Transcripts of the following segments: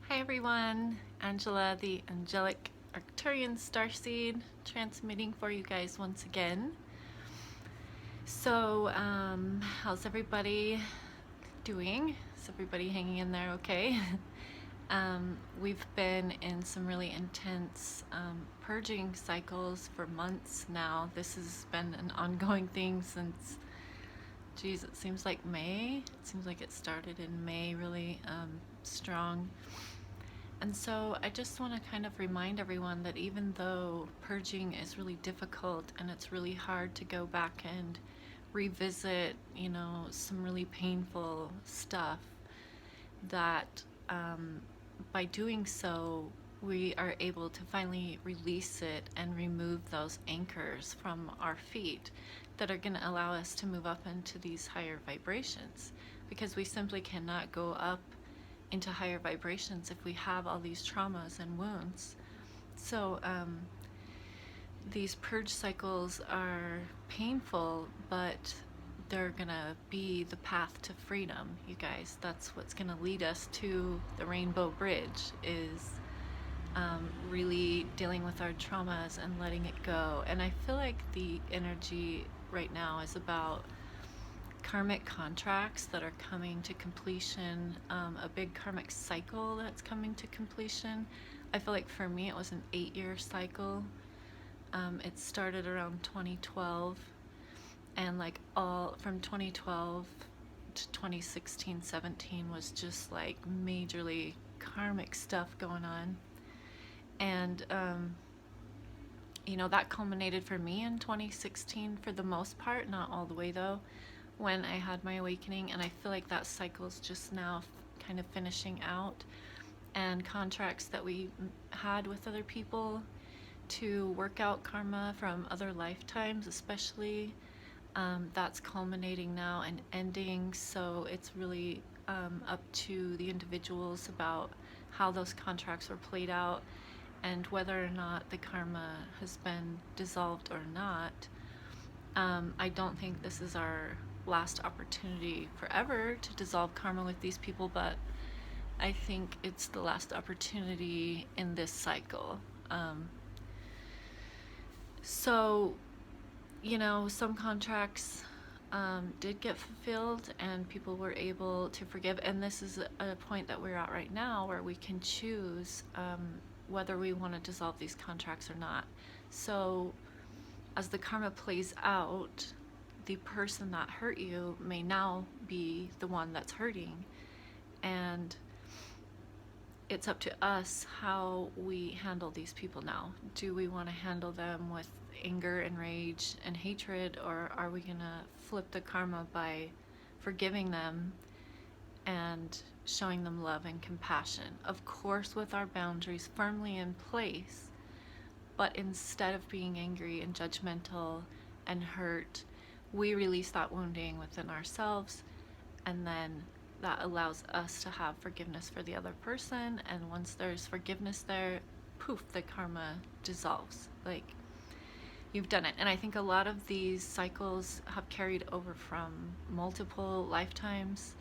Hi everyone, Angela, the angelic Arcturian starseed, transmitting for you guys once again. So, how's everybody doing? Is everybody hanging in there okay? We've been in some really intense purging cycles for months now. This has been an ongoing thing since, geez, it seems like May. It seems like it started in May really strong. And so I just want to kind of remind everyone that even though purging is really difficult and it's really hard to go back and revisit, some really painful stuff, that by doing so, we are able to finally release it and remove those anchors from our feet that are going to allow us to move up into these higher vibrations, because we simply cannot go up into higher vibrations if we have all these traumas and wounds. So these purge cycles are painful, but they're gonna be the path to freedom, you guys. That's what's gonna lead us to the Rainbow Bridge, is really dealing with our traumas and letting it go. And I feel like the energy right now is about karmic contracts that are coming to completion, a big karmic cycle that's coming to completion. I feel like for me it was an 8-year cycle. It started around 2012, and like all from 2012 to 2016-17 was just like majorly karmic stuff going on. And that culminated for me in 2016 for the most part, not all the way though, when I had my awakening. And I feel like that cycle's just now kind of finishing out, and contracts that we had with other people to work out karma from other lifetimes especially, that's culminating now and ending. So it's really up to the individuals about how those contracts were played out and whether or not the karma has been dissolved or not. I don't think this is our last opportunity forever to dissolve karma with these people, but I think it's the last opportunity in this cycle. So, some contracts did get fulfilled and people were able to forgive. And this is a point that we're at right now where we can choose whether we want to dissolve these contracts or not. So, as the karma plays out, the person that hurt you may now be the one that's hurting. And it's up to us how we handle these people now. Do we want to handle them with anger and rage and hatred, or are we going to flip the karma by forgiving them and showing them love and compassion? Of course, with our boundaries firmly in place, but instead of being angry and judgmental and hurt, we release that wounding within ourselves, and then that allows us to have forgiveness for the other person. And once there's forgiveness there, poof, the karma dissolves. Like, you've done it. And I think a lot of these cycles have carried over from multiple lifetimes.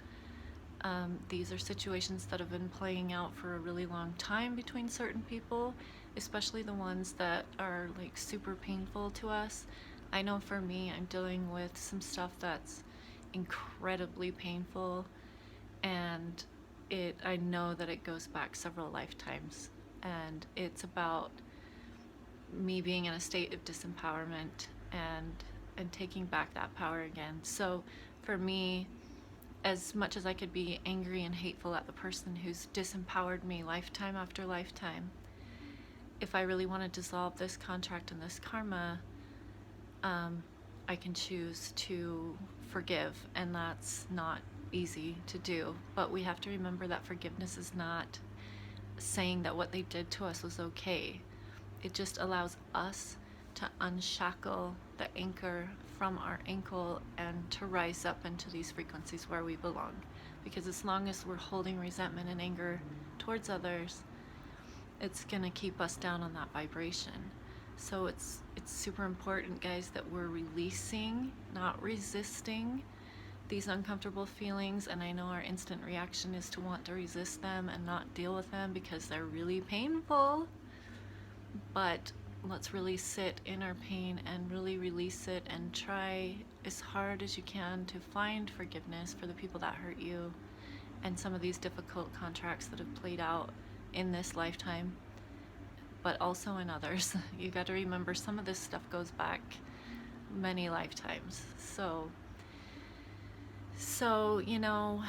These are situations that have been playing out for a really long time between certain people, especially the ones that are like super painful to us. I know for me, I'm dealing with some stuff that's incredibly painful, and I know that it goes back several lifetimes, and it's about me being in a state of disempowerment and taking back that power again. So for me, as much as I could be angry and hateful at the person who's disempowered me lifetime after lifetime, if I really want to dissolve this contract and this karma, I can choose to forgive, and that's not easy to do. But we have to remember that forgiveness is not saying that what they did to us was okay. It just allows us to unshackle the anchor from our ankle and to rise up into these frequencies where we belong. Because as long as we're holding resentment and anger towards others, it's gonna keep us down on that vibration. So it's super important, guys, that we're releasing, not resisting, these uncomfortable feelings, and I know our instant reaction is to want to resist them and not deal with them because they're really painful. But let's really sit in our pain and really release it and try as hard as you can to find forgiveness for the people that hurt you and some of these difficult contracts that have played out in this lifetime, but also in others. You got to remember some of this stuff goes back many lifetimes. So, you know,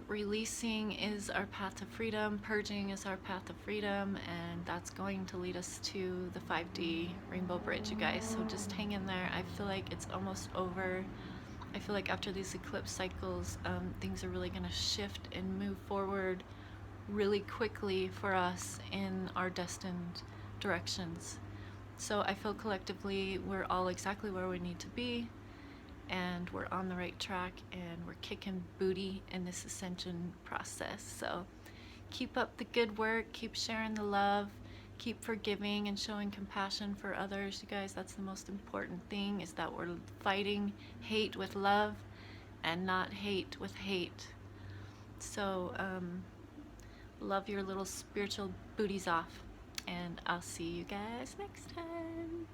releasing is our path to freedom, purging is our path to freedom, and that's going to lead us to the 5D Rainbow Bridge, you guys. So just hang in there. I feel like it's almost over. I feel like after these eclipse cycles, things are really going to shift and move forward really quickly for us in our destined directions. So I feel collectively we're all exactly where we need to be, and we're on the right track, and we're kicking booty in this ascension process. So keep up the good work, keep sharing the love, keep forgiving and showing compassion for others. You guys, that's the most important thing, is that we're fighting hate with love and not hate with hate. So love your little spiritual booties off, and I'll see you guys next time.